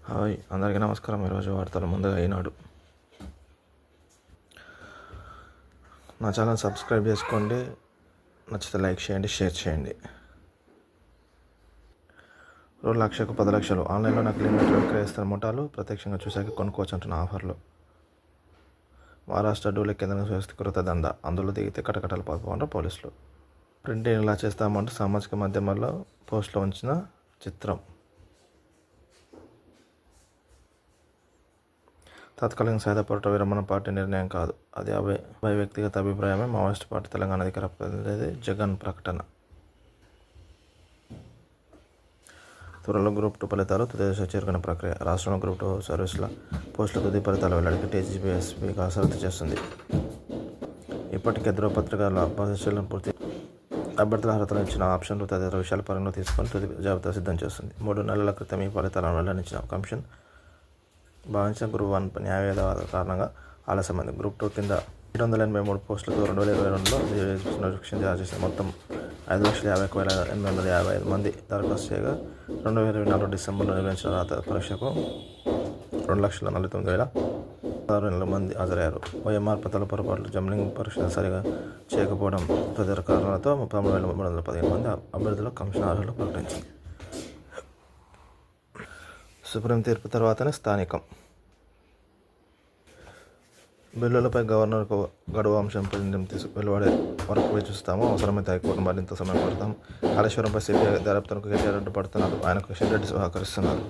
Hi అందరికీ నమస్కారం. ఈరోజు వార్తలు ముందుగా ఈనాడు. నా ఛానల్ సబ్స్క్రైబ్ చేసుకోండి, నచ్చితే లైక్ చేయండి, షేర్ చేయండి. రోజు లక్షకు 10 లక్షలు ఆన్లైన్లో నకిలీ నోట్లు విక్రయిస్తున్న ముఠాలు ప్రత్యక్షంగా చూశాక కొనుక్కోవచ్చు అంటున్న ఆఫర్లు. మహారాష్ట్ర డూలే కేంద్రంగా వ్యవస్థీకృత దందా, అందులో దిగితే కటకటాలు పాల్గొంటారు పోలీసులు. ప్రింటింగ్ ఇలా చేస్తామంటూ సామాజిక మాధ్యమాల్లో పోస్టులో ఉంచిన చిత్రం. తాత్కాలిక సాయుధ పోరాట విరమణ పార్టీ నిర్ణయం కాదు, అది అభయ వ్యక్తిగత అభిప్రాయమే. మావోయిస్టు పార్టీ తెలంగాణ అధికార ప్రతినిధి జగన్ ప్రకటన. త్వరలో గ్రూప్ 2 ఫలితాలు తుది దశ చేరుకునే ప్రక్రియ. రాష్ట్రంలో గ్రూప్ 2 సర్వీసుల పోస్టుల తుది ఫలితాలు వెల్లడికి టీజీపీ ఎస్పీ కసరత్తు చేస్తుంది. ఇప్పటికే ధృవపత్రికల పరిశీలన పూర్తి. అభ్యర్థుల అర్హతలు ఇచ్చిన ఆప్షన్లు తదితర విషయాల పరిగణలో తీసుకొని తుది జాబితా సిద్ధం చేస్తుంది. 3 నెలల క్రితం ఈ ఫలితాలను వెల్లడించిన కమిషన్ భావించిన గ్రూప్ 1 న్యాయవాద కారణంగా ఆలస్యమైంది. గ్రూప్ 2 కింద 783 పోస్టులతో 2022లో నోటిఫికేషన్ జారీ చేసింది. మొత్తం 5,51,855 మంది దరఖాస్తు చేయగా 2024 డిసెంబర్లో నిర్వహించిన రాత పరీక్షకు 2,49,600 మంది హాజరయ్యారు. ఓఎంఆర్ పత్రాల పొరపాట్లు, జంబ్లింగ్ పరీక్షలు సరిగా చేయకపోవడం తదితర కారణాలతో 33,315 మంది అభ్యర్థులు కమిషన్ అర్హులు ప్రకటించింది. సుప్రీం తీర్పు తర్వాతనే స్థానికం. బిల్లులపై గవర్నర్కు గడువు అంశంపై నిర్ణయం వెలువడే వరకు వేచి చూస్తాము. అవసరమైతే హైకోర్టు మరింత సమయం పడతాం. కాళేశ్వరంపై సిపిఐ దర్యాప్తునకు కేటీఆర్ అడ్డుపడుతున్నారు. ఆయనకు కిషన్ రెడ్డి సహకరిస్తున్నారు.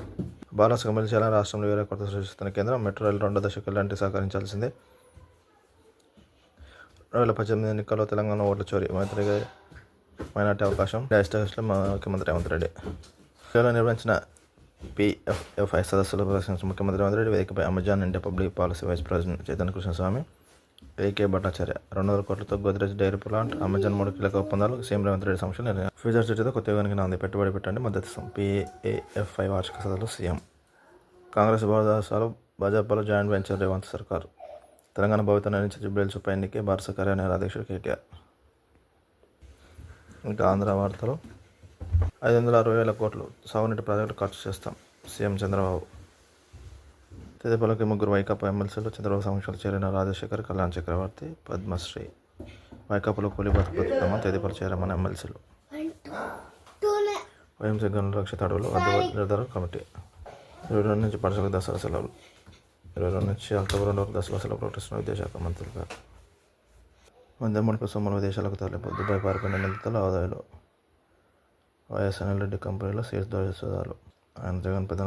బాలన్స్ కమిటీ చేయాలని రాష్ట్రంలో వేరే కొత్త సృష్టిస్తున్న కేంద్రం. మెట్రో రైలు 2వ దశకు ఇలాంటి సహకరించాల్సిందే. 2018 ఎన్నికల్లో తెలంగాణ ఓట్ల చోరీ, మైనార్టీ అవకాశం. డైస్టర్స్లో ముఖ్యమంత్రి రేవంత్ రెడ్డి నిర్వహించిన PFI సదస్సులో ప్రదర్శించిన ముఖ్యమంత్రి రేవంత్ రెడ్డి వేదికపై Amazon India public policy vice president Chaitanya Krishnaswamy, AK Bhattacharya. 200 కోట్లతో గోద్రేజ్ డైరీ ప్లాంట్, అమెజాన్ 3 కీలక ఒప్పందాలు. సీఎం రేవంత్ రెడ్డి సమక్షంలో నిర్ణయం. ఫ్యూచర్ సిటీతో కొత్త యుగానికి నాంది, పెట్టుబడి పెట్టండి, మద్దతు ఇస్తాం. PAFI వార్షిక సదస్సులో సీఎం. కాంగ్రెస్ భారతదేశాలు భాజపాలో జాయింట్ వెంచర్ రేవంత్ సర్కార్. తెలంగాణ భవిత నిర్ణయించిన జుబ్లీహిల్స్ ఉప ఎన్నికే భారత కార్యాలయ అధ్యక్షుడు KTR. ఇంకా ఆంధ్ర వార్తలు. 560,000 కోట్లు సాగునీటి ప్రాజెక్టులు ఖర్చు చేస్తాం, సీఎం చంద్రబాబు. తెదేపాలకి 3 వైకాపా ఎమ్మెల్సీలు. చంద్రబాబు సమక్షంలో చేరిన రాజశేఖర్, కళ్యాణ్ చక్రవర్తి, పద్మశ్రీ. వైకాపాలో కూలీ బతుకుతామని తెదేపాలు చేరమని ఎమ్మెల్సీలు. OMC గనుల రక్షిత అడవులు నిర్ధారణ కమిటీ. 22 నుంచి పాఠశాలకు దసరా సెలవులు. 22 నుంచి అక్టోబర్ 2 వరకు దసరా సెలవు ప్రకటిస్తున్న విద్యాశాఖ మంత్రులు గారు. మధ్యమడుపు సొమ్ముల విదేశాలకు తరలింపు. దుబాయ్ పారిపోయిన నిందితుల ఆదాయాలు. వైఎస్ అనిల్ రెడ్డి కంపెనీలో సీట్స్ దోషదారులు. ఆయన జగన్ పెద్ద